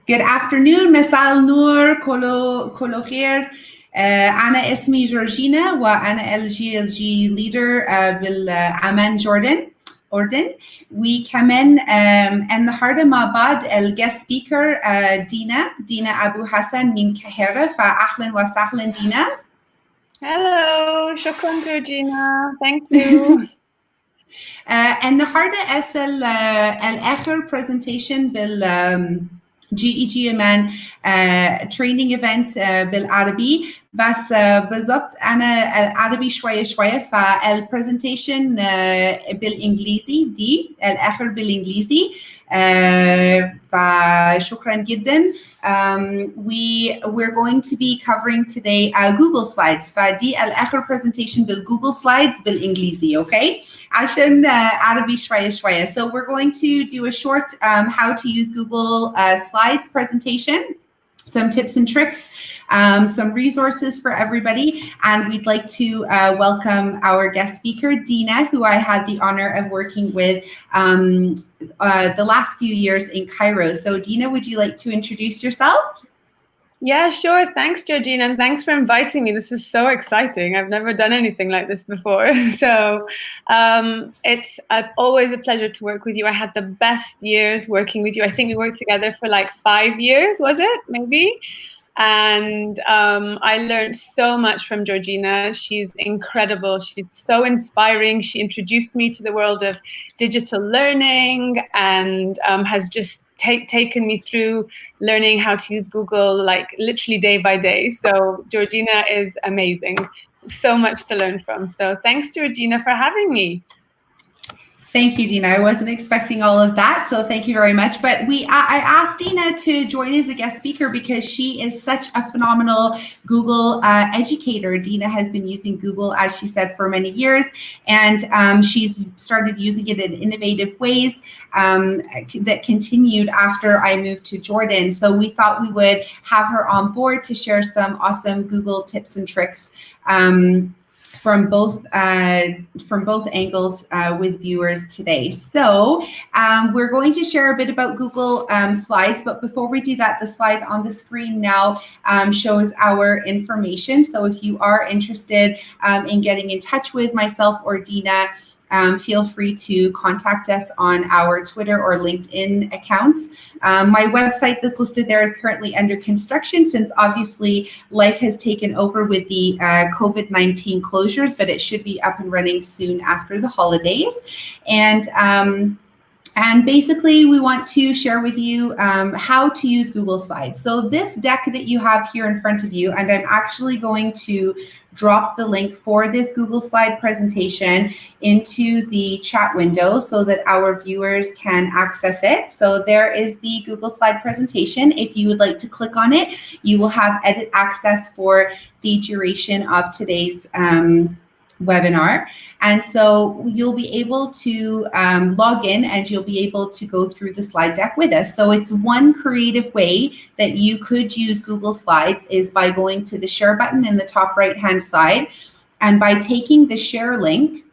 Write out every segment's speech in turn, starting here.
Good afternoon. مساء النور. كله خير. أنا اسمي جورجينا وأنا الجي leader بالعمان أردن. وكمان النهارده مع بعض الجست سبيكر دينا أبو حسن من القاهرة، فأهلا وسهلا دينا. Hello, شكرا جورجينا. Thank you. النهارده الآخر presentation بال GEG Amman training event بالعربي، بس بالضبط أنا العربي شوية فالبرزنتيشن بالإنجليزي، دي الآخر بالإنجليزي. فشكرا جدا. We're going to be covering today Google Slides. فدي الآخر presentation بالGoogle Slides بالإنجليزي، okay? عشان عربي شوية. So we're going to do a short how to use Google Slides presentation, some tips and tricks, some resources for everybody. And we'd like to welcome our guest speaker, Dina, who I had the honor of working with the last few years in Cairo. So Dina, would you like to introduce yourself? Yeah, sure. Thanks, Georgina, and thanks for inviting me. This is so exciting. I've never done anything like this before. So it's always a pleasure to work with you. I had the best years working with you. I think we worked together for like 5 years, was it? Maybe? And I learned so much from Georgina. She's incredible. She's so inspiring. She introduced me to the world of digital learning and has just taken me through learning how to use Google like literally day by day. So Georgina is amazing. So much to learn from. So thanks, Georgina, for having me. Thank you, Dina. I wasn't expecting all of that, so thank you very much. But I asked Dina to join as a guest speaker because she is such a phenomenal Google educator. Dina has been using Google, as she said, for many years, and she's started using it in innovative ways that continued after I moved to Jordan. So we thought we would have her on board to share some awesome Google tips and tricks from both angles with viewers today. So we're going to share a bit about Google Slides, but before we do that, the slide on the screen now shows our information. So if you are interested in getting in touch with myself or Dina, feel free to contact us on our Twitter or LinkedIn accounts. My website that's listed there is currently under construction since obviously life has taken over with the COVID-19 closures, but it should be up and running soon after the holidays. And basically, we want to share with you how to use Google Slides. So this deck that you have here in front of you, and I'm actually going to drop the link for this Google Slide presentation into the chat window so that our viewers can access it. So there is the Google Slide presentation. If you would like to click on it, you will have edit access for the duration of today's webinar. And so you'll be able to log in and you'll be able to go through the slide deck with us. So it's one creative way that you could use Google Slides is by going to the share button in the top right-hand side. And by taking the share link,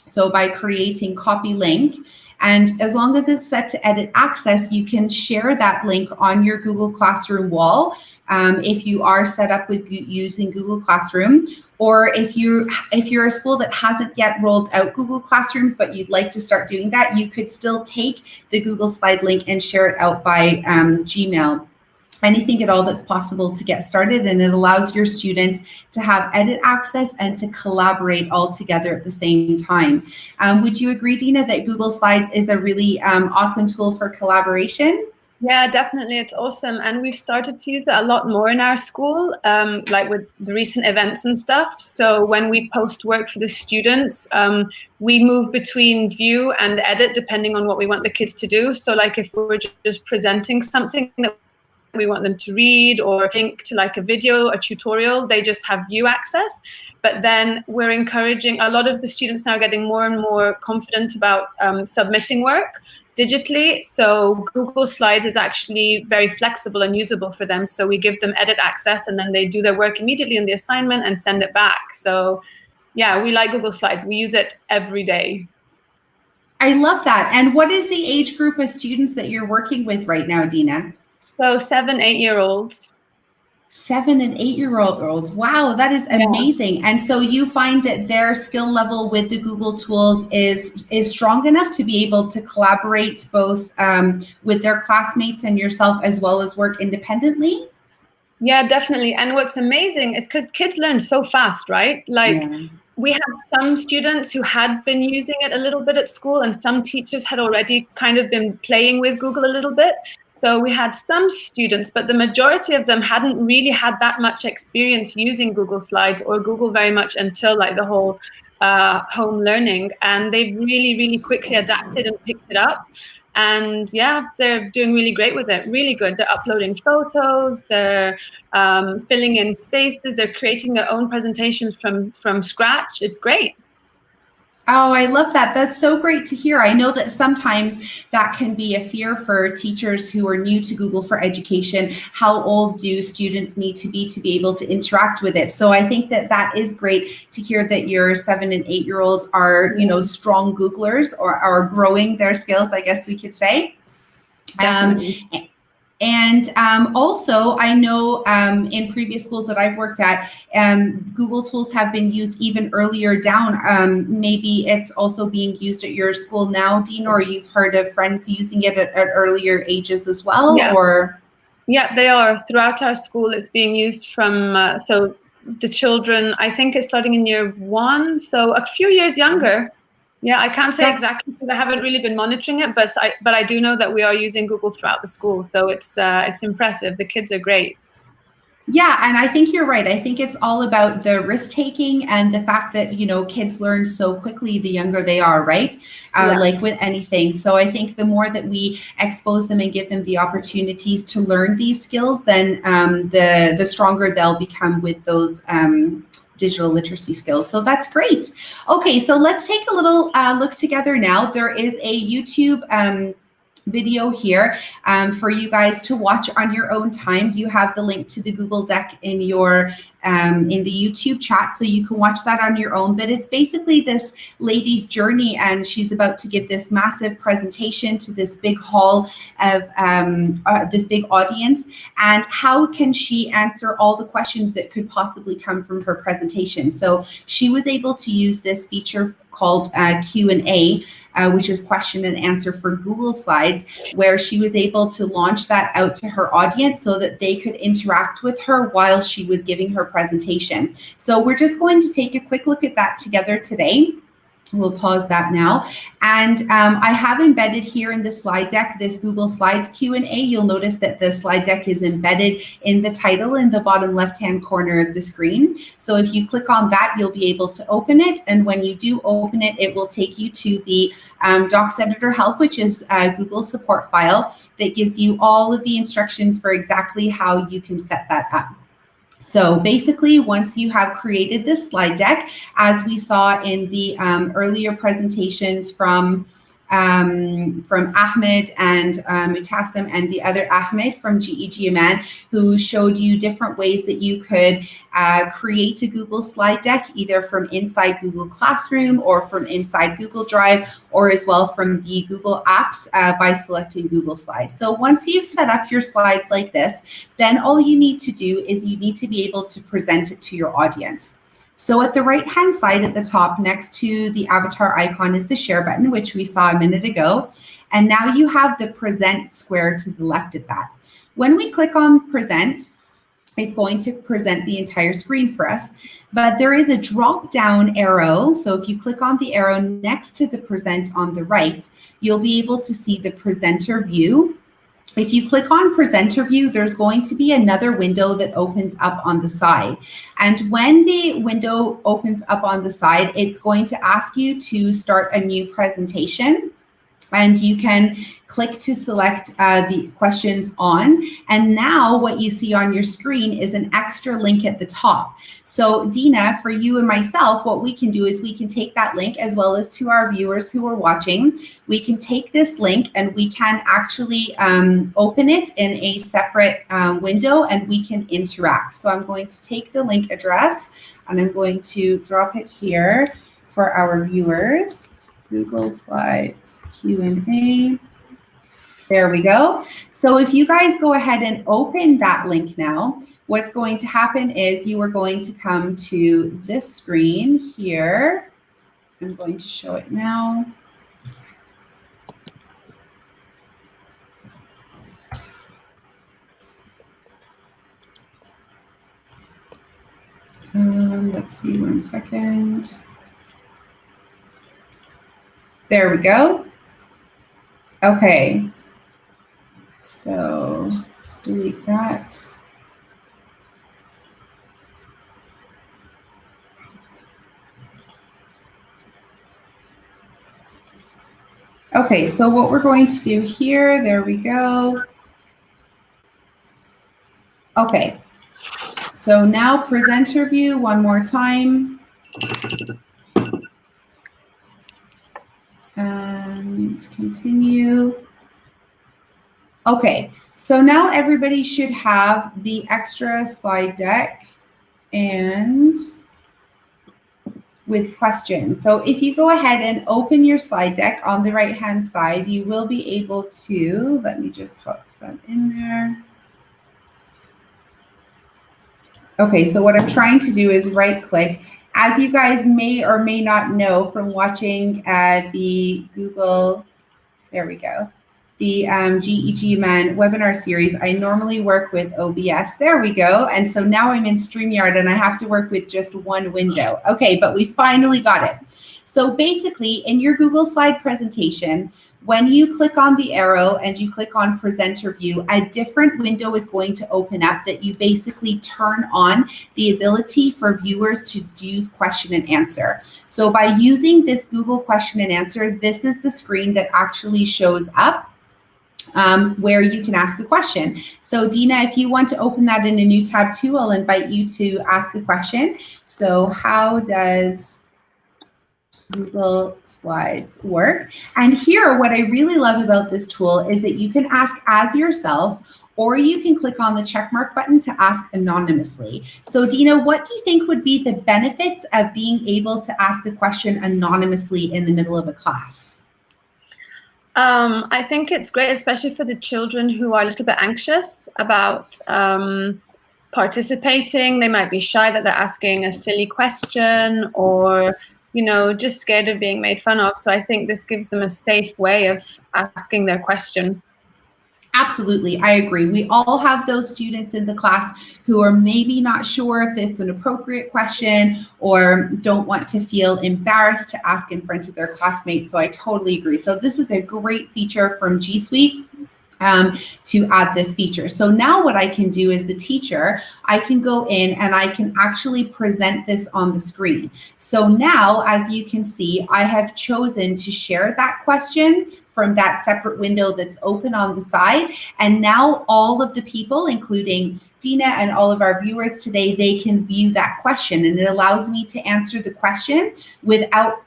so by creating copy link, and as long as it's set to edit access, you can share that link on your Google Classroom wall if you are set up with using Google Classroom. Or if you're a school that hasn't yet rolled out Google Classrooms, but you'd like to start doing that, you could still take the Google Slide link and share it out by Gmail. Anything at all that's possible to get started, and it allows your students to have edit access and to collaborate all together at the same time. Would you agree, Dina, that Google Slides is a really awesome tool for collaboration? Yeah, definitely. It's awesome. And we've started to use it a lot more in our school, like with the recent events and stuff. So when we post work for the students, we move between view and edit depending on what we want the kids to do. So like if we're just presenting something that we want them to read or link to like a video, a tutorial, they just have view access. But then we're encouraging a lot of the students now getting more and more confident about submitting work digitally. So Google Slides is actually very flexible and usable for them. So we give them edit access and then they do their work immediately in the assignment and send it back. So yeah, we like Google Slides. We use it every day. I love that. And what is the age group of students that you're working with right now, Dina? So 7, 8-year-olds. 7 and 8-year-olds. Wow, that is amazing. Yeah. And so you find that their skill level with the Google tools is strong enough to be able to collaborate both with their classmates and yourself, as well as work independently? Yeah, definitely. And what's amazing is because kids learn so fast, right? Like, we had some students who had been using it a little bit at school, and some teachers had already kind of been playing with Google a little bit. So we had some students, but the majority of them hadn't really had that much experience using Google Slides or Google very much until like the whole home learning. And they really, really quickly adapted and picked it up. And yeah, they're doing really great with it. Really good. They're uploading photos. They're filling in spaces. They're creating their own presentations from scratch. It's great. Oh, I love that. That's so great to hear. I know that sometimes that can be a fear for teachers who are new to Google for Education. How old do students need to be able to interact with it? So I think that that is great to hear that your 7 and 8-year-olds are, you know, strong Googlers, or are growing their skills, I guess we could say. And also, I know in previous schools that I've worked at, Google tools have been used even earlier down. Maybe it's also being used at your school now, Dean, or you've heard of friends using it at earlier ages as well? Yeah. Or yeah, they are. Throughout our school, it's being used from, so the children, I think it's starting in year 1, so a few years younger. Yeah, I can't say exactly because I haven't really been monitoring it, but I do know that we are using Google throughout the school, so it's impressive. The kids are great. Yeah, and I think you're right. I think it's all about the risk taking and the fact that, you know, kids learn so quickly the younger they are, right? Like with anything. So I think the more that we expose them and give them the opportunities to learn these skills, then the stronger they'll become with those digital literacy skills. So that's great. Okay, so let's take a little look together now. There is a YouTube video here for you guys to watch on your own time. You have the link to the Google Deck in your in the YouTube chat, so you can watch that on your own. But it's basically this lady's journey, and she's about to give this massive presentation to this big hall of this big audience. And how can she answer all the questions that could possibly come from her presentation? So she was able to use this feature called Q&A, which is question and answer for Google Slides, where she was able to launch that out to her audience so that they could interact with her while she was giving her presentation. So we're just going to take a quick look at that together today. We'll pause that now. And I have embedded here in the slide deck this Google Slides Q&A. You'll notice that the slide deck is embedded in the title in the bottom left-hand corner of the screen. So if you click on that, you'll be able to open it. And when you do open it, it will take you to the Docs Editor Help, which is a Google support file that gives you all of the instructions for exactly how you can set that up. So basically, once you have created this slide deck, as we saw in the earlier presentations from Ahmed and Mutassim and the other Ahmed from GEG Amman, who showed you different ways that you could create a Google slide deck, either from inside Google Classroom or from inside Google Drive, or as well from the Google Apps by selecting Google Slides. So once you've set up your slides like this, then all you need to do is you need to be able to present it to your audience. So at the right-hand side at the top, next to the avatar icon, is the share button, which we saw a minute ago. And now you have the present square to the left of that. When we click on present, it's going to present the entire screen for us. But there is a drop-down arrow. So if you click on the arrow next to the present on the right, you'll be able to see the presenter view. If you click on presenter view, there's going to be another window that opens up on the side. And when the window opens up on the side, it's going to ask you to start a new presentation. And you can click to select the questions on. And now what you see on your screen is an extra link at the top. So Dina, for you and myself, what we can do is we can take that link, as well as to our viewers who are watching. We can take this link and we can actually open it in a separate window, and we can interact. So I'm going to take the link address and I'm going to drop it here for our viewers. Google Slides Q&A. There we go. So if you guys go ahead and open that link now, what's going to happen is you are going to come to this screen here. I'm going to show it now. Let's see, 1 second. There we go. Okay. So let's delete that. Okay, so what we're going to do here, there we go. Okay, so now presenter view one more time. And continue. Okay, so now everybody should have the extra slide deck and with questions. So if you go ahead and open your slide deck on the right-hand side, you will be able to, let me just post that in there. Okay, so what I'm trying to do is right-click. As you guys may or may not know from watching the Google, there we go, the GEG Amman webinar series, I normally work with OBS. There we go. And so now I'm in StreamYard and I have to work with just one window. Okay, but we finally got it. So basically in your Google slide presentation, when you click on the arrow and you click on presenter view, a different window is going to open up that you basically turn on the ability for viewers to use question and answer. So by using this Google question and answer, this is the screen that actually shows up where you can ask a question. So Dina, if you want to open that in a new tab too, I'll invite you to ask a question. So how does Google Slides work? And here, what I really love about this tool is that you can ask as yourself, or you can click on the check mark button to ask anonymously. So Dina, what do you think would be the benefits of being able to ask a question anonymously in the middle of a class? I think it's great, especially for the children who are a little bit anxious about participating. They might be shy that they're asking a silly question, or just scared of being made fun of. So I think this gives them a safe way of asking their question. Absolutely, I agree. We all have those students in the class who are maybe not sure if it's an appropriate question or don't want to feel embarrassed to ask in front of their classmates. So I totally agree. So this is a great feature from G Suite to add this feature. So now what I can do as the teacher, I can go in and I can actually present this on the screen. So now, as you can see, I have chosen to share that question from that separate window that's open on the side. And now all of the people, including Dina and all of our viewers today, they can view that question. And it allows me to answer the question without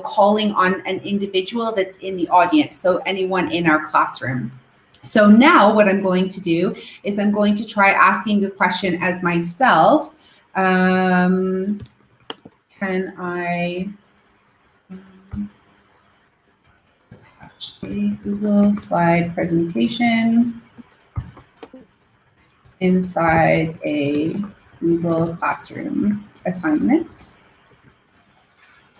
calling on an individual that's in the audience, so anyone in our classroom. So now what I'm going to do is I'm going to try asking a question as myself. Can I attach a Google slide presentation inside a Google Classroom assignment?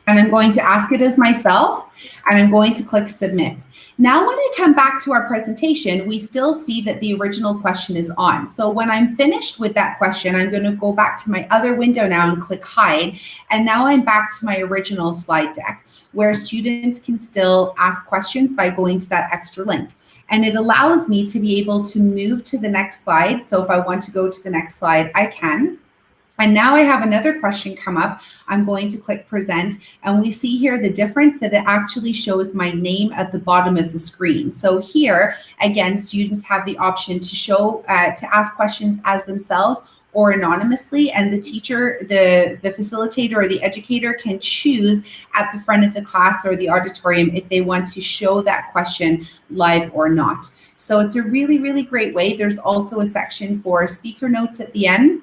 And I'm going to ask it as myself, and I'm going to click submit. Now, when I come back to our presentation, we still see that the original question is on. So when I'm finished with that question, I'm going to go back to my other window now and click hide. And now I'm back to my original slide deck, where students can still ask questions by going to that extra link. And it allows me to be able to move to the next slide. So if I want to go to the next slide, I can. And now I have another question come up. I'm going to click present, and we see here the difference that it actually shows my name at the bottom of the screen. So here, again, students have the option to show, to ask questions as themselves or anonymously, and the teacher, the facilitator or the educator can choose at the front of the class or the auditorium if they want to show that question live or not. So it's a really, really great way. There's also a section for speaker notes at the end.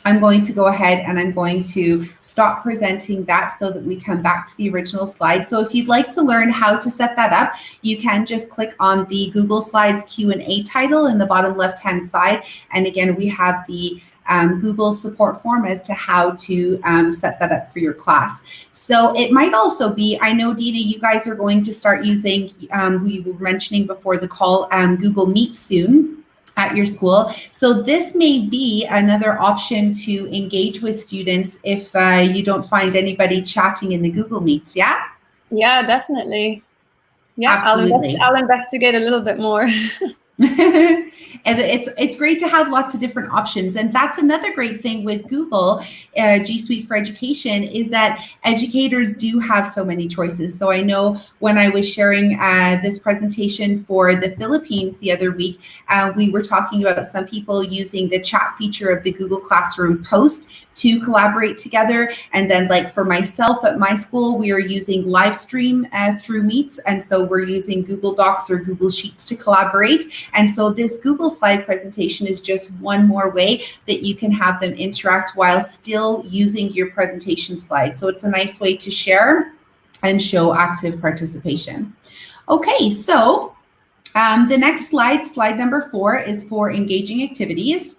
I'm going to go ahead and I'm going to stop presenting that so that we come back to the original slide. So if you'd like to learn how to set that up, you can just click on the Google Slides Q&A title in the bottom left-hand side. And again, we have the Google support form as to how to set that up for your class. So it might also be, I know, Dina, you guys are going to start using, we were mentioning before the call, Google Meet soon at your school. So this may be another option to engage with students if you don't find anybody chatting in the Google Meets, yeah? Yeah, definitely. Yeah, absolutely. I'll investigate a little bit more. And it's great to have lots of different options. And that's another great thing with Google G Suite for Education is that educators do have so many choices. So I know when I was sharing this presentation for the Philippines the other week, we were talking about some people using the chat feature of the Google Classroom Post to collaborate together. And then like for myself at my school, we are using live stream through Meets. And so we're using Google Docs or Google Sheets to collaborate. And so this Google slide presentation is just one more way that you can have them interact while still using your presentation slides. So it's a nice way to share and show active participation. Okay, so the next slide, slide number 4, is for engaging activities.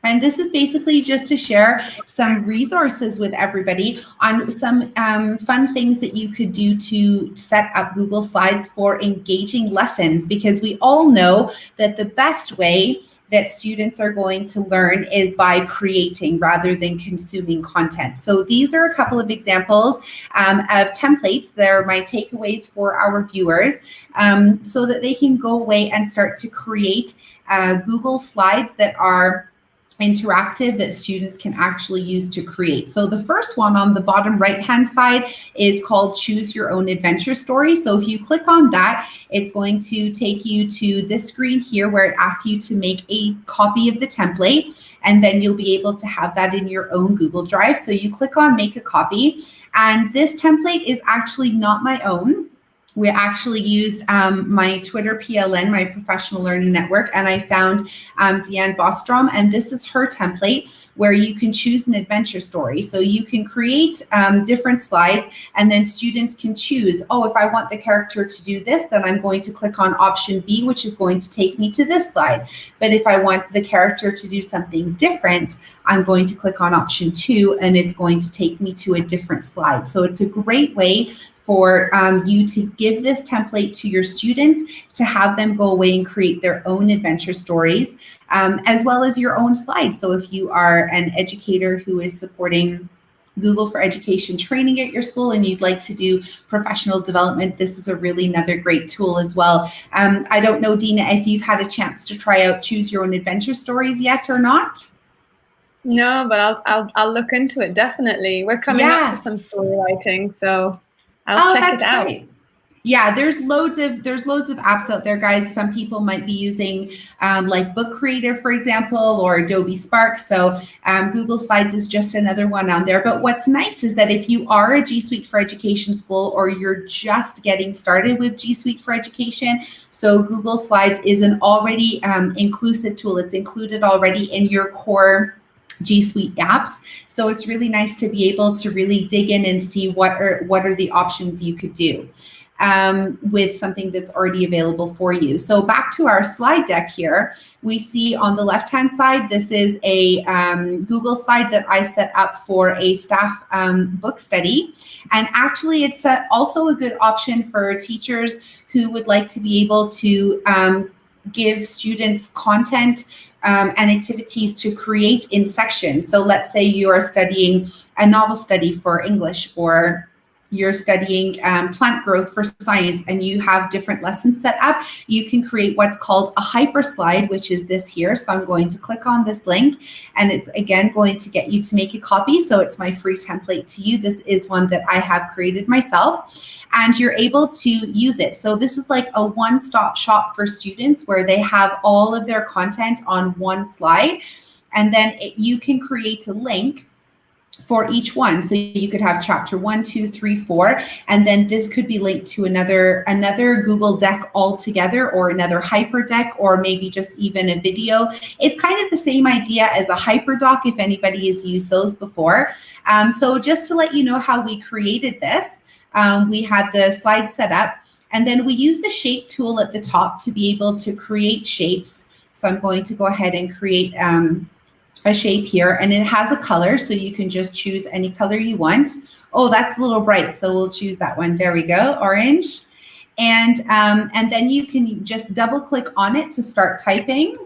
And this is basically just to share some resources with everybody on some fun things that you could do to set up Google Slides for engaging lessons, because we all know that the best way that students are going to learn is by creating rather than consuming content. So these are a couple of examples of templates. They're my takeaways for our viewers so that they can go away and start to create Google Slides that are interactive that students can actually use to create. So the first one on the bottom right-hand side is called Choose Your Own Adventure Story. So if you click on that, it's going to take you to this screen here where it asks you to make a copy of the template, and then you'll be able to have that in your own Google Drive. So you click on Make a Copy, and this template is actually not my own. We actually used my Twitter PLN, my professional learning network, and I found Deanne Bostrom, and this is her template where you can choose an adventure story. So you can create different slides, and then students can choose, oh, if I want the character to do this, then I'm going to click on option B, which is going to take me to this slide. But if I want the character to do something different, I'm going to click on option 2, and it's going to take me to a different slide. So it's a great way for you to give this template to your students to have them go away and create their own adventure stories, as well as your own slides. So if you are an educator who is supporting Google for Education training at your school and you'd like to do professional development, this is a really another great tool as well. I don't know, Dina, if you've had a chance to try out Choose Your Own Adventure Stories yet or not? No, but I'll look into it, definitely. We're coming up to some story writing, so I'll check it out. Great. Yeah, there's loads of apps out there, guys. Some people might be using like Book Creator, for example, or Adobe Spark. So Google Slides is just another one on there. But what's nice is that if you are a G Suite for Education school, or you're just getting started with G Suite for Education, so Google Slides is an already inclusive tool. It's included already in your core G Suite apps. So it's really nice to be able to really dig in and see what are the options you could do with something that's already available for you. So back to our slide deck here, we see on the left-hand side, this is a Google slide that I set up for a staff book study. And actually it's also a good option for teachers who would like to be able to give students content and activities to create in sections. So let's say you are studying a novel study for English, or you're studying plant growth for science, and you have different lessons set up. You can create what's called a hyper slide, which is this here. So I'm going to click on this link, and it's again going to get you to make a copy. So it's my free template to you. This is one that I have created myself, and you're able to use it. So this is like a one-stop shop for students where they have all of their content on one slide, and then you can create a link for each one. So you could have chapter 1, 2, 3, 4, and then this could be linked to another Google deck altogether, or another hyperdeck, or maybe just even a video. It's kind of the same idea as a hyperdoc, if anybody has used those before. So just to let you know how we created this, we had the slides set up, and then we use the shape tool at the top to be able to create shapes. So I'm going to go ahead and create a shape here, and it has a color, so you can just choose any color you want. Oh, that's a little bright, so we'll choose that one. There we go, orange. And then you can just double click on it to start typing.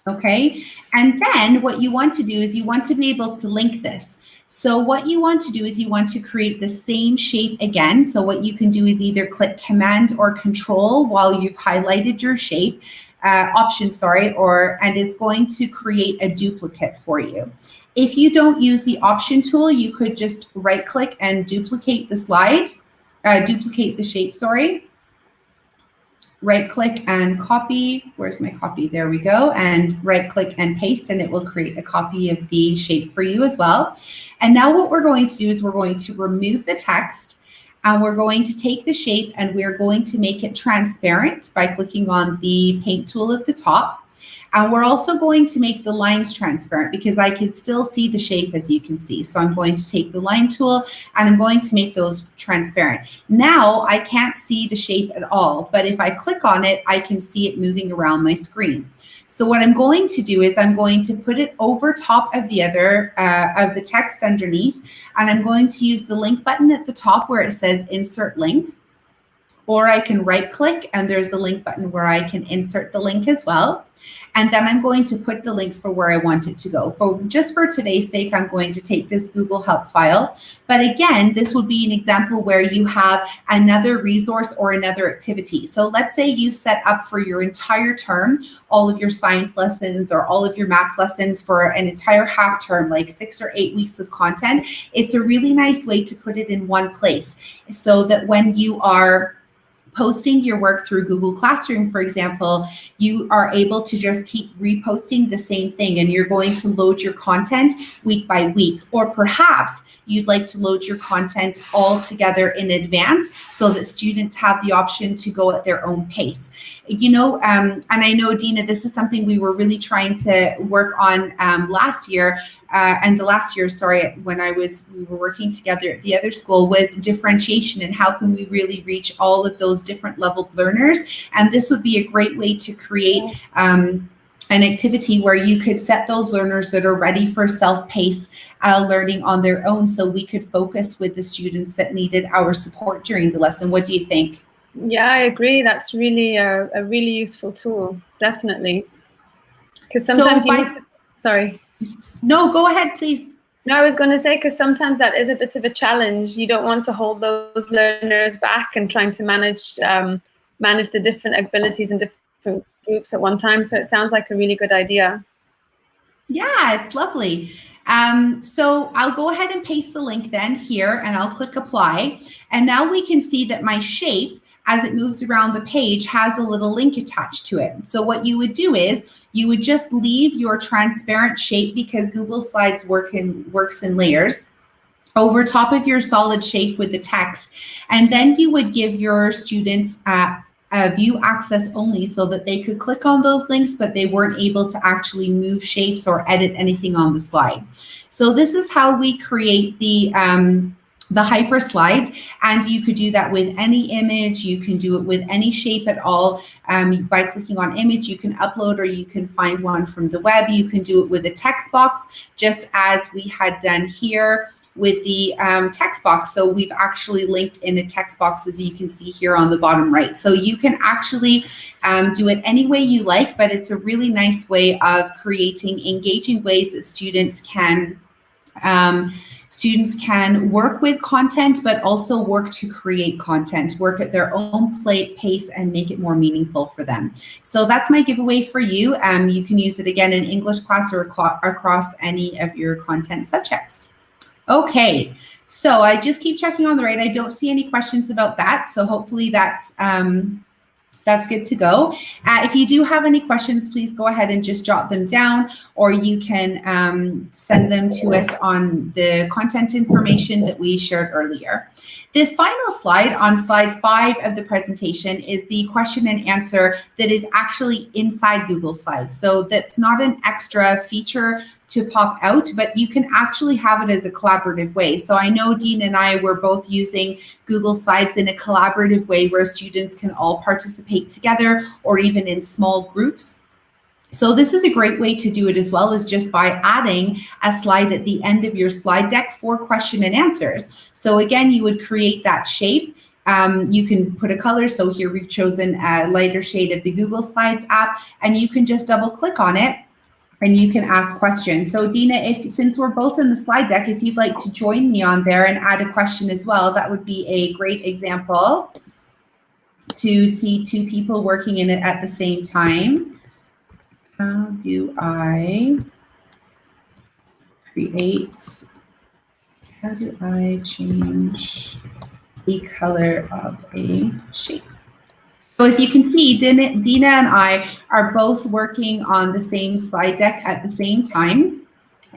Okay, and then what you want to do is you want to be able to link this. So what you want to do is you want to create the same shape again. So what you can do is either click Command or Control while you've highlighted your shape, option, sorry, and it's going to create a duplicate for you. If you don't use the option tool, you could just right click and duplicate the slide, duplicate the shape, sorry. Right click and copy. Where's my copy? There we go. And right click and paste, and it will create a copy of the shape for you as well. And now what we're going to do is we're going to remove the text, and we're going to take the shape and we're going to make it transparent by clicking on the paint tool at the top. And we're also going to make the lines transparent because I can still see the shape, as you can see. So I'm going to take the line tool and I'm going to make those transparent. Now I can't see the shape at all, but if I click on it, I can see it moving around my screen. So what I'm going to do is I'm going to put it over top of the other, of the text underneath, and I'm going to use the link button at the top where it says Insert Link. Or I can right click and there's the link button where I can insert the link as well. And then I'm going to put the link for where I want it to go. Just for today's sake, I'm going to take this Google Help file. But again, this would be an example where you have another resource or another activity. So let's say you set up for your entire term, all of your science lessons or all of your maths lessons for an entire half term, like 6 or 8 weeks of content. It's a really nice way to put it in one place so that when you are posting your work through Google Classroom, for example, you are able to just keep reposting the same thing, and you're going to load your content week by week. Or perhaps you'd like to load your content all together in advance so that students have the option to go at their own pace. You know, and I know, Edina, this is something we were really trying to work on last year, when we were working together at the other school, was differentiation and how can we really reach all of those different leveled learners. And this would be a great way to create an activity where you could set those learners that are ready for self-paced learning on their own, so we could focus with the students that needed our support during the lesson. What do you think? Yeah, I agree. That's really a really useful tool, definitely. Because sometimes sorry. No, go ahead, please. No, I was going to say, because sometimes that is a bit of a challenge. You don't want to hold those learners back and trying to manage the different abilities and different groups at one time. So it sounds like a really good idea. Yeah, it's lovely. So I'll go ahead and paste the link then here, and I'll click apply. And now we can see that my shape, as it moves around the page, has a little link attached to it. So what you would do is you would just leave your transparent shape, because Google Slides works in layers, over top of your solid shape with the text. And then you would give your students view access only, so that they could click on those links, but they weren't able to actually move shapes or edit anything on the slide. So this is how we create the hyper slide, and you could do that with any image. You can do it with any shape at all. By clicking on image, you can upload, or you can find one from the web. You can do it with a text box, just as we had done here with the text box. So we've actually linked in a text box, as you can see here on the bottom right. So you can actually do it any way you like, but it's a really nice way of creating engaging ways that students can work with content, but also work to create content, work at their own pace, and make it more meaningful for them. So that's my giveaway for you. You can use it again in English class or across any of your content subjects. Okay, so I just keep checking on the right. I don't see any questions about that. So hopefully that's That's good to go. If you do have any questions, please go ahead and just jot them down, or you can send them to us on the content information that we shared earlier. This final slide, on slide 5 of the presentation, is the question and answer that is actually inside Google Slides. So that's not an extra feature to pop out, but you can actually have it as a collaborative way. So I know Dean and I were both using Google Slides in a collaborative way where students can all participate together or even in small groups. So this is a great way to do it as well, is just by adding a slide at the end of your slide deck for question and answers. So again, you would create that shape. You can put a color. So here we've chosen a lighter shade of the Google Slides app, and you can just double click on it and you can ask questions. So Dina, since we're both in the slide deck, if you'd like to join me on there and add a question as well, that would be a great example to see two people working in it at the same time. How do I change the color of a shape? So as you can see, Dina and I are both working on the same slide deck at the same time,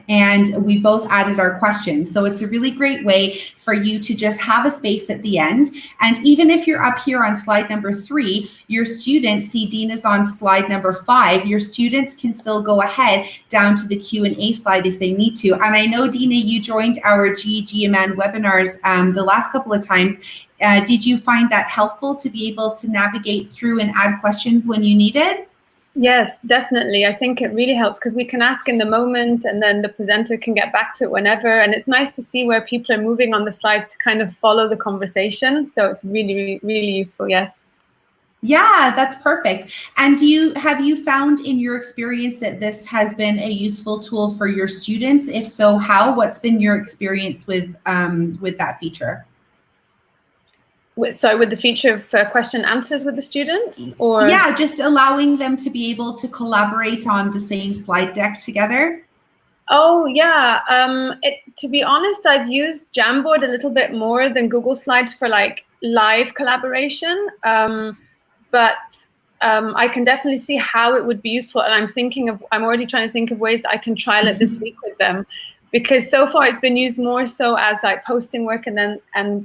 and we both added our questions. So it's a really great way for you to just have a space at the end. And even if you're up here on slide number 3, your students see Dina's on slide number 5, your students can still go ahead down to the Q&A slide if they need to. And I know, Dina, you joined our GEG Amman webinars the last couple of times. Did you find that helpful to be able to navigate through and add questions when you needed? Yes, definitely. I think it really helps because we can ask in the moment and then the presenter can get back to it whenever. And it's nice to see where people are moving on the slides to kind of follow the conversation. So it's really, really useful. Yes. Yeah, that's perfect. And have you found in your experience that this has been a useful tool for your students? If so, how? What's been your experience with that feature? With the feature of question and answers with the students, or? Yeah, just allowing them to be able to collaborate on the same slide deck together. Oh yeah, to be honest, I've used Jamboard a little bit more than Google Slides for like live collaboration, but I can definitely see how it would be useful, and I'm already trying to think of ways that I can trial it this week with them, because so far it's been used more so as like posting work and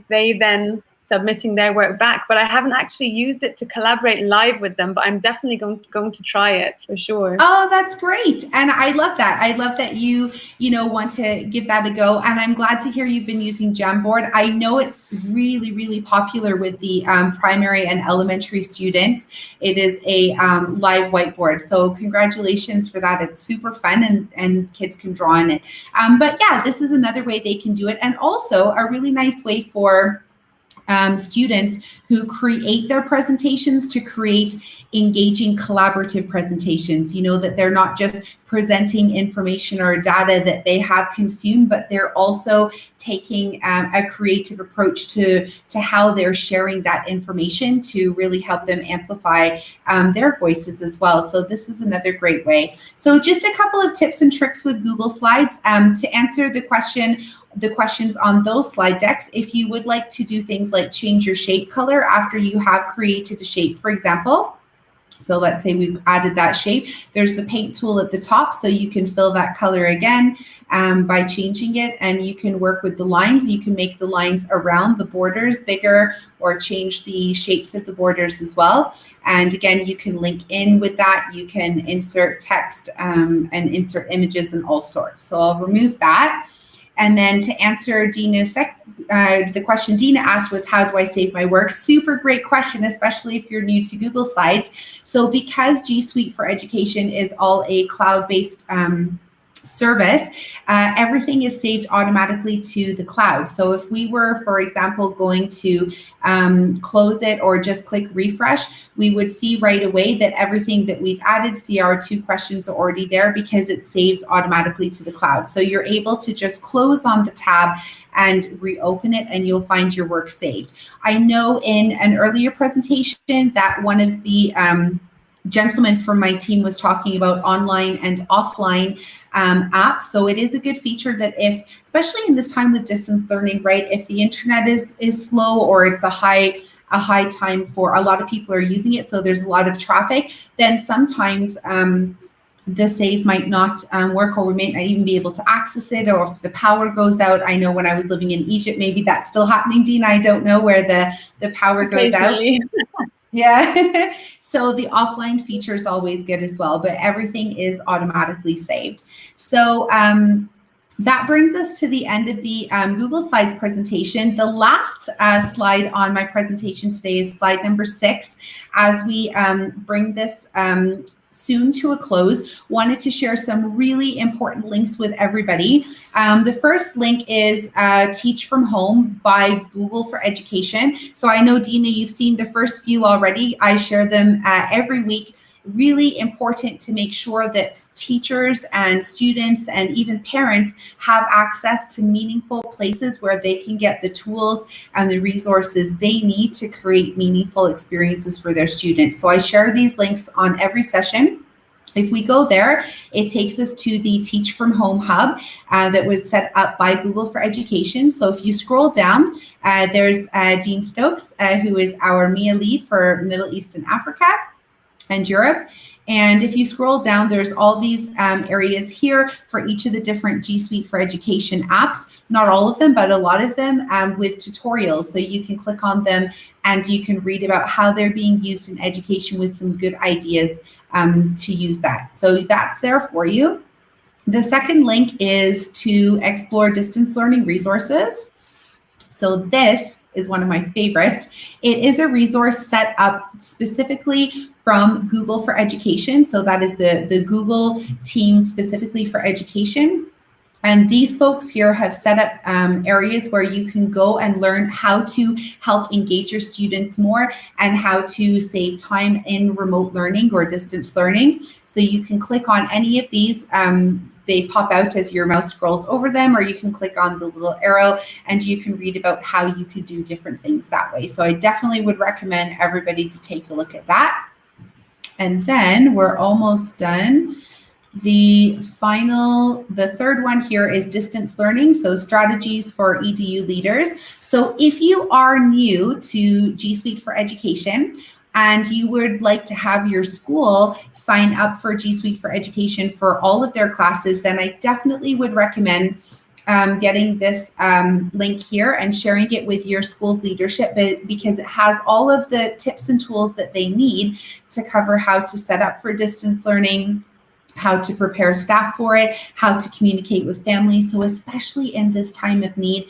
they then submitting their work back, but I haven't actually used it to collaborate live with them, but I'm definitely going to try it for sure. Oh, that's great. And I love that. I love that you want to give that a go. And I'm glad to hear you've been using Jamboard. I know it's really, really popular with the primary and elementary students. It is a live whiteboard. So congratulations for that. It's super fun and kids can draw on it. But yeah, this is another way they can do it. And also a really nice way for students who create their presentations to create engaging collaborative presentations, that they're not just presenting information or data that they have consumed, but they're also taking a creative approach to how they're sharing that information to really help them amplify their voices as well. So this is another great way. So just a couple of tips and tricks with Google Slides to answer the questions on those slide decks. If you would like to do things like change your shape color after you have created a shape, for example. So let's say we've added that shape. There's the paint tool at the top, so you can fill that color again by changing it, and you can work with the lines. You can make the lines around the borders bigger or change the shapes of the borders as well. And again, you can link in with that. You can insert text and insert images and all sorts. So I'll remove that. And then to answer Dina's the question Dina asked was, how do I save my work? Super great question, especially if you're new to Google Slides. So because G Suite for Education is all a cloud-based service, everything is saved automatically to the cloud. So if we were, for example, going to close it or just click refresh, we would see right away that everything that we've added, see our 2 questions are already there because it saves automatically to the cloud. So you're able to just close on the tab and reopen it and you'll find your work saved. I know in an earlier presentation that one of the gentleman from my team was talking about online and offline apps. So it is a good feature that especially in this time with distance learning, right, if the internet is slow or it's a high a high time for a lot of people are using it, so there's a lot of traffic, then sometimes the save might not work, or we may not even be able to access it, or if the power goes out. I know when I was living in Egypt, maybe that's still happening, Dina. I don't know, where the power goes out. Yeah. So the offline feature is always good as well, but everything is automatically saved. So that brings us to the end of the Google Slides presentation. The last slide on my presentation today is slide number 6. As we bring this soon to a close, wanted to share some really important links with everybody. The first link is Teach from Home by Google for Education. So I know, Dina, you've seen the first few already. I share them every week. Really important to make sure that teachers and students and even parents have access to meaningful places where they can get the tools and the resources they need to create meaningful experiences for their students. So I share these links on every session. If we go there, it takes us to the Teach from Home hub that was set up by Google for Education. So if you scroll down, there's Dean Stokes, who is our MIA lead for Middle East and Africa and Europe. And if you scroll down, there's all these areas here for each of the different G Suite for Education apps. Not all of them, but a lot of them with tutorials. So you can click on them and you can read about how they're being used in education with some good ideas to use that. So that's there for you. The second link is to explore distance learning resources. So this is one of my favorites. It is a resource set up specifically from Google for Education. So that is the Google team specifically for education. And these folks here have set up areas where you can go and learn how to help engage your students more and how to save time in remote learning or distance learning. So you can click on any of these. They pop out as your mouse scrolls over them, or you can click on the little arrow and you can read about how you could do different things that way. So I definitely would recommend everybody to take a look at that. And then we're almost done. The third one here is distance learning, so strategies for EDU leaders. So if you are new to G Suite for Education and you would like to have your school sign up for G Suite for Education for all of their classes, then I definitely would recommend getting this link here and sharing it with your school's leadership, because it has all of the tips and tools that they need to cover how to set up for distance learning, how to prepare staff for it, how to communicate with families. So especially in this time of need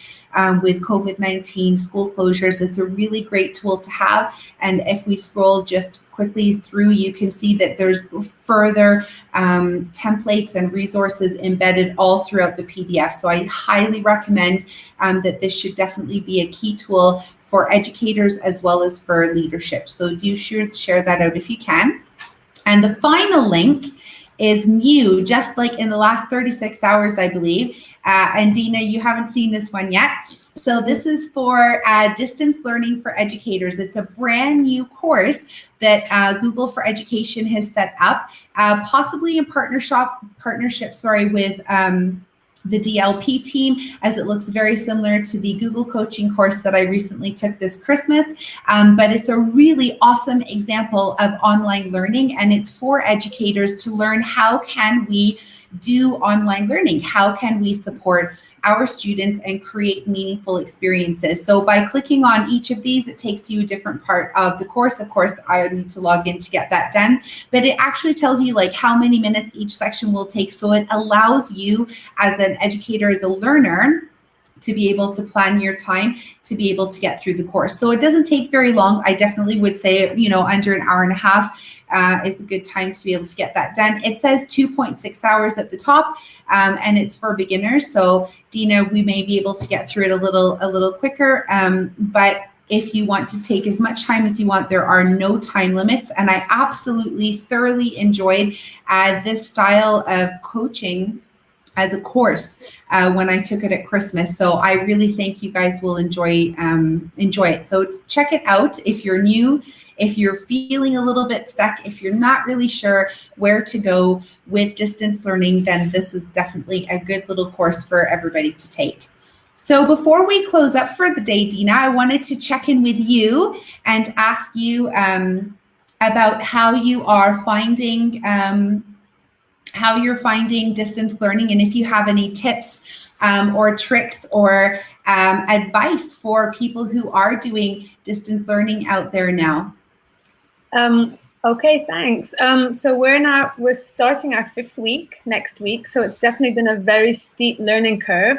with COVID-19 school closures, it's a really great tool to have. And if we scroll just quickly through, you can see that there's further templates and resources embedded all throughout the PDF. So I highly recommend that this should definitely be a key tool for educators as well as for leadership. So do share that out if you can. And the final link is new, just like in the last 36 hours, I believe. And Dina, you haven't seen this one yet. So this is for distance learning for educators. It's a brand new course that Google for Education has set up, possibly in partnership, with the DLP team, as it looks very similar to the Google coaching course that I recently took this Christmas. But it's a really awesome example of online learning, and it's for educators to learn how can we do online learning, how can we support our students and create meaningful experiences. So by clicking on each of these, it takes you a different part of the course. Of course, I need to log in to get that done, but it actually tells you like how many minutes each section will take. So it allows you as an educator, as a learner, to be able to plan your time to be able to get through the course. So it doesn't take very long. I definitely would say, under an hour and a half is a good time to be able to get that done. It says 2.6 hours at the top, and it's for beginners. So Dina, we may be able to get through it a little quicker, but if you want to take as much time as you want, there are no time limits. And I absolutely thoroughly enjoyed this style of coaching as a course when I took it at Christmas. So I really think you guys will enjoy it. So check it out if you're new, if you're feeling a little bit stuck, if you're not really sure where to go with distance learning, then this is definitely a good little course for everybody to take. So before we close up for the day, Dina, I wanted to check in with you and ask you about how you're finding distance learning, and if you have any tips or tricks or advice for people who are doing distance learning out there now. Okay, thanks. So we're starting our 5th week next week, so it's definitely been a very steep learning curve.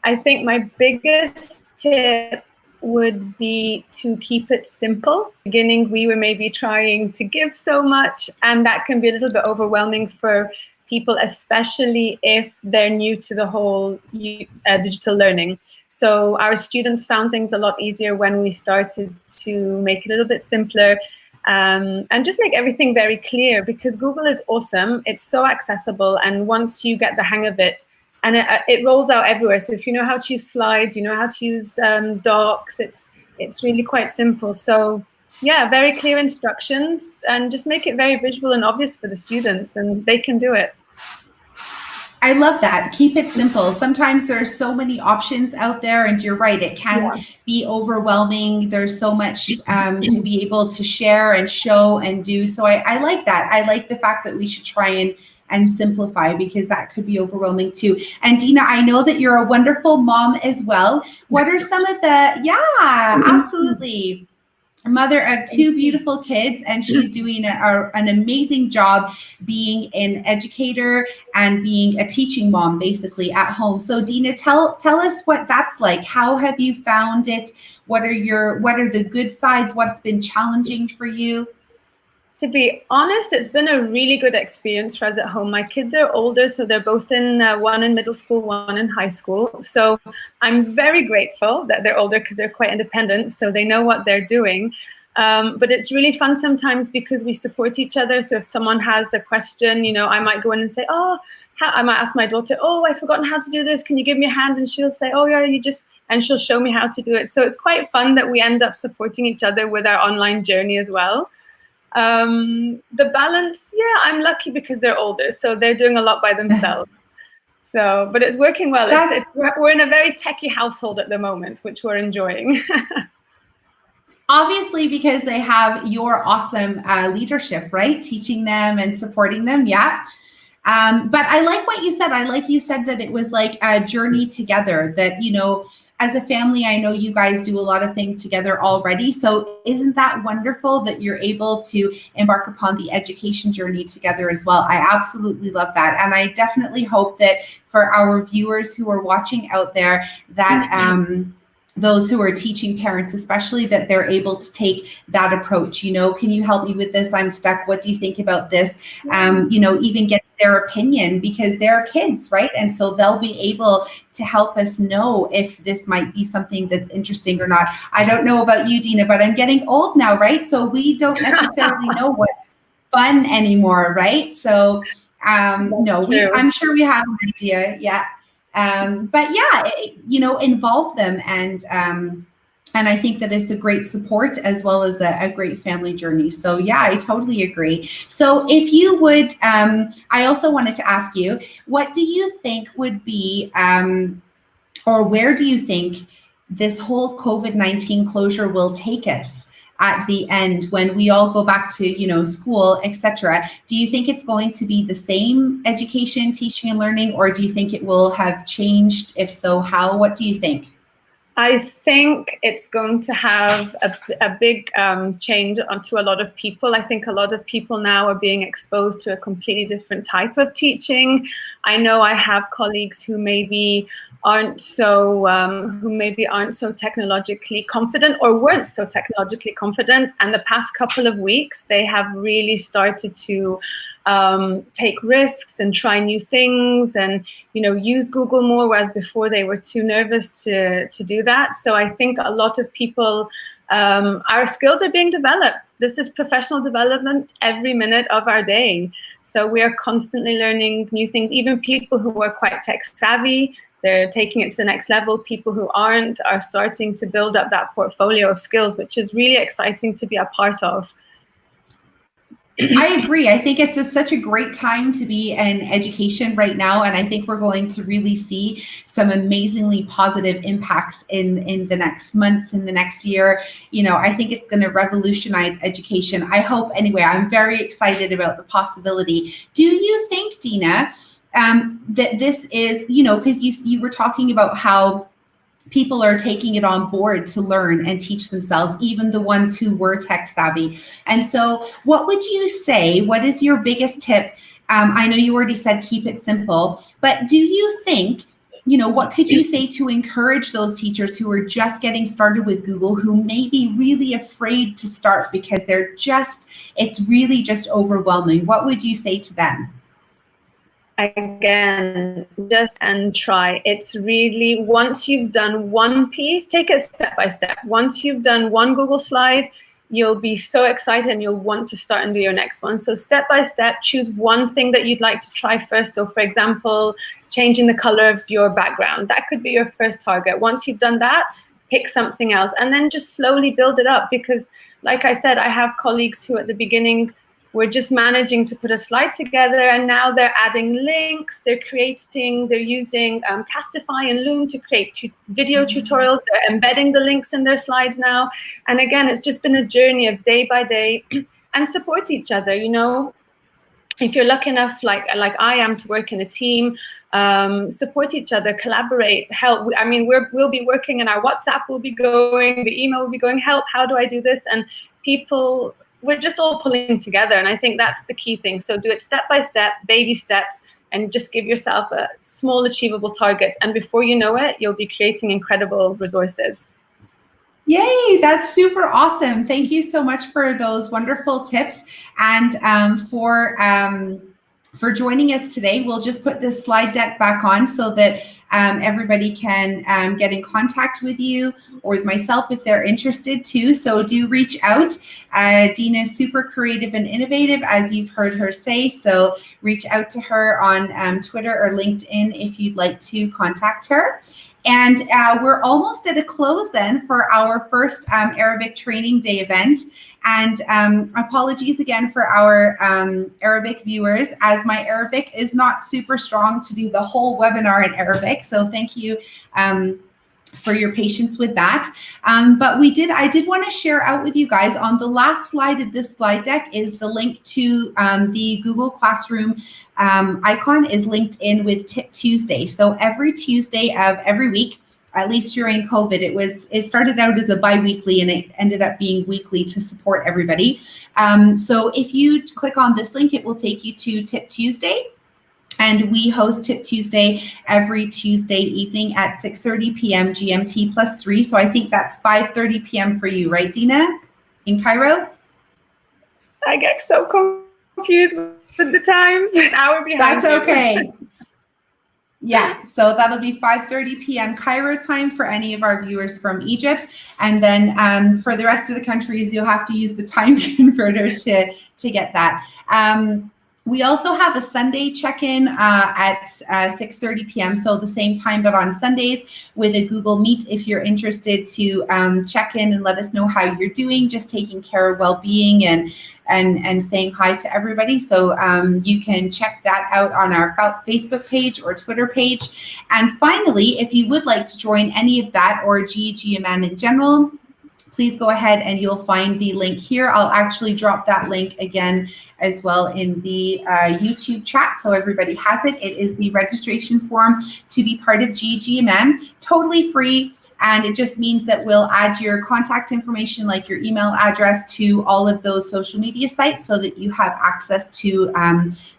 I think my biggest tip would be to keep it simple. Beginning, we were maybe trying to give so much, and that can be a little bit overwhelming for people, especially if they're new to the whole digital learning. So our students found things a lot easier when we started to make it a little bit simpler, and just make everything very clear, because Google is awesome. It's so accessible, and once you get the hang of it, and it rolls out everywhere. So if you know how to use slides, you know how to use docs, it's really quite simple. So yeah, very clear instructions, and just make it very visual and obvious for the students, and they can do it. I love that. Keep it simple. Sometimes there are so many options out there, and you're right, it can be overwhelming. There's so much to be able to share and show and do. So I like that. I like the fact that we should try and simplify, because that could be overwhelming too. And Dina, I know that you're a wonderful mom as well. What are some of the, absolutely. Mother of 2 beautiful kids, and she's doing an amazing job being an educator and being a teaching mom basically at home. So Dina, tell us what that's like. How have you found it? What are the good sides? What's been challenging for you? To be honest, it's been a really good experience for us at home. My kids are older, so they're both one in middle school, one in high school. So I'm very grateful that they're older, because they're quite independent, so they know what they're doing. But it's really fun sometimes, because we support each other. So if someone has a question, I might go in and say, I might ask my daughter, I've forgotten how to do this. Can you give me a hand? And she'll say, and she'll show me how to do it. So it's quite fun that we end up supporting each other with our online journey as well. The balance, I'm lucky because they're older, so they're doing a lot by themselves. So, but it's working well. We're in a very techie household at the moment, which we're enjoying. Obviously, because they have your awesome leadership, right? Teaching them and supporting them. Yeah. But I like what you said. I like you said that it was like a journey together, that, as a family, I know you guys do a lot of things together already. So isn't that wonderful that you're able to embark upon the education journey together as well? I absolutely love that. And I definitely hope that for our viewers who are watching out there, that those who are teaching parents, especially, that they're able to take that approach. Can you help me with this? I'm stuck. What do you think about this? Even get their opinion, because they're kids, right? And so they'll be able to help us know if this might be something that's interesting or not. I don't know about you, Dina, but I'm getting old now, right? So we don't necessarily know what's fun anymore, right? So I'm sure we have an idea. Yeah. But yeah, involve them, and I think that it's a great support as well as a great family journey. So yeah, I totally agree. So if you would, I also wanted to ask you, what do you think would be, or where do you think this whole COVID-19 closure will take us at the end, when we all go back to, school, etc.? Do you think it's going to be the same education, teaching and learning, or do you think it will have changed? If so, how? What do you think? I think it's going to have a big change onto a lot of people. I think a lot of people now are being exposed to a completely different type of teaching. I know I have colleagues who maybe aren't so technologically confident, or weren't so technologically confident, and the past couple of weeks they have really started to take risks and try new things, and use Google more, whereas before they were too nervous to do that. So I think a lot of people, our skills are being developed. This is professional development every minute of our day. So we are constantly learning new things. Even people who are quite tech savvy, they're taking it to the next level. People who aren't are starting to build up that portfolio of skills, which is really exciting to be a part of. I agree. I think it's such a great time to be in education right now. And I think we're going to really see some amazingly positive impacts in the next months, in the next year. You know, I think it's going to revolutionize education. I hope anyway. I'm very excited about the possibility. Do you think, Dina, that this is, you know, because you were talking about how people are taking it on board to learn and teach themselves, even the ones who were tech savvy. And so what would you say, what is your biggest tip? I know you already said keep it simple, but do you think, you know, what could you say to encourage those teachers who are just getting started with Google, who may be really afraid to start because it's really just overwhelming? What would you say to them? Again, just and try. It's really, once you've done one piece, take it step by step. Once you've done one Google slide, you'll be so excited and you'll want to start and do your next one. So step by step, choose one thing that you'd like to try first. So for example, changing the color of your background. That could be your first target. Once you've done that, pick something else and then just slowly build it up. Because like I said, I have colleagues who at the beginning we're just managing to put a slide together, and now they're adding links, they're using Castify and Loom to create video tutorials, they're embedding the links in their slides now. And again, it's just been a journey of day by day, and support each other, you know. If you're lucky enough, like I am, to work in a team, support each other, collaborate, help. I mean, we'll be working and our WhatsApp will be going, the email will be going, help, how do I do this? And people, we're just all pulling together. And I think that's the key thing. So do it step by step, baby steps, and just give yourself a small achievable targets. And before you know it, you'll be creating incredible resources. Yay, that's super awesome. Thank you so much for those wonderful tips and for joining us today. We'll just put this slide deck back on so that everybody can get in contact with you or with myself if they're interested too. So do reach out. Dina is super creative and innovative, as you've heard her say. So reach out to her on Twitter or LinkedIn if you'd like to contact her. And we're almost at a close then for our first Arabic Training Day event. And apologies again for our Arabic viewers, as my Arabic is not super strong to do the whole webinar in Arabic. So thank you for your patience with that. But I did want to share out with you guys, on the last slide of this slide deck is the link to the Google Classroom icon is linked in with Tip Tuesday. So every Tuesday of every week, at least during COVID, it started out as a bi-weekly and it ended up being weekly to support everybody. So if you click on this link, it will take you to Tip Tuesday. And we host Tip Tuesday every Tuesday evening at 6:30 p.m. GMT +3. So I think that's 5:30 p.m. for you, right, Dina, in Cairo? I get so confused with the times. An hour behind. That's okay. Yeah, so that'll be 5:30 p.m. Cairo time for any of our viewers from Egypt. And then for the rest of the countries, you'll have to use the time converter to get that. We also have a Sunday check-in at 6:30 p.m. So the same time, but on Sundays with a Google Meet if you're interested to check in and let us know how you're doing, just taking care of well-being and saying hi to everybody. So you can check that out on our Facebook page or Twitter page. And finally, if you would like to join any of that or GEG Amman in general, please go ahead and you'll find the link here. I'll actually drop that link again as well in the YouTube chat so everybody has it. It is the registration form to be part of GEG Amman, totally free. And it just means that we'll add your contact information, like your email address, to all of those social media sites so that you have access to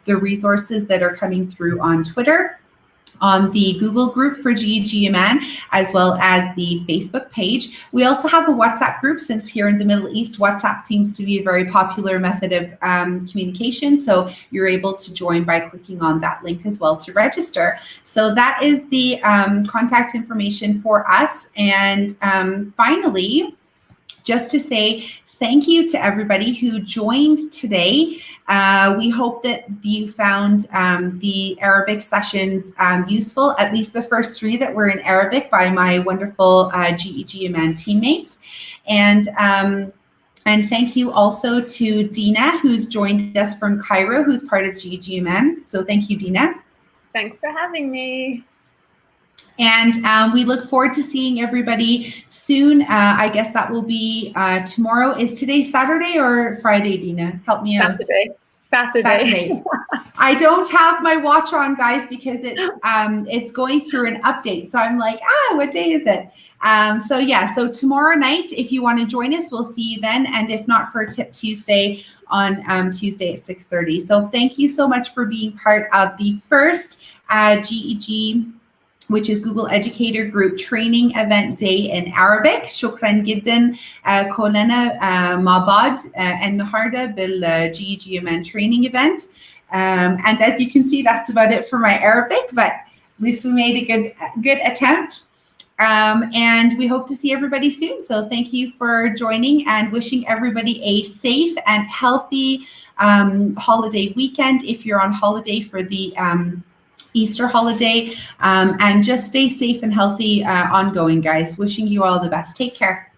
the resources that are coming through on Twitter, on the Google group for GEG Amman, as well as the Facebook page. We also have a WhatsApp group, since here in the Middle East, WhatsApp seems to be a very popular method of communication. So you're able to join by clicking on that link as well to register. So that is the contact information for us. And finally, just to say, thank you to everybody who joined today. We hope that you found the Arabic sessions useful, at least the first 3 that were in Arabic by my wonderful GEG Amman teammates. And And thank you also to Dina, who's joined us from Cairo, who's part of GEG Amman. So thank you, Dina. Thanks for having me. And we look forward to seeing everybody soon. I guess that will be tomorrow. Is today Saturday or Friday, Dina? Help me out. Saturday. I don't have my watch on, guys, because it's going through an update. So I'm like, what day is it? So yeah, so tomorrow night, if you want to join us, we'll see you then. And if not, for Tip Tuesday on Tuesday at 6:30. So thank you so much for being part of the first GEG, which is Google Educator Group Training Event Day in Arabic. شكرا جدا كلنا مع بعض النهارده بالGEG Amman Training Event. And as you can see, that's about it for my Arabic, but at least we made a good attempt. And we hope to see everybody soon. So thank you for joining, and wishing everybody a safe and healthy holiday weekend if you're on holiday for the Easter holiday, and just stay safe and healthy ongoing, guys. Wishing you all the best. Take care.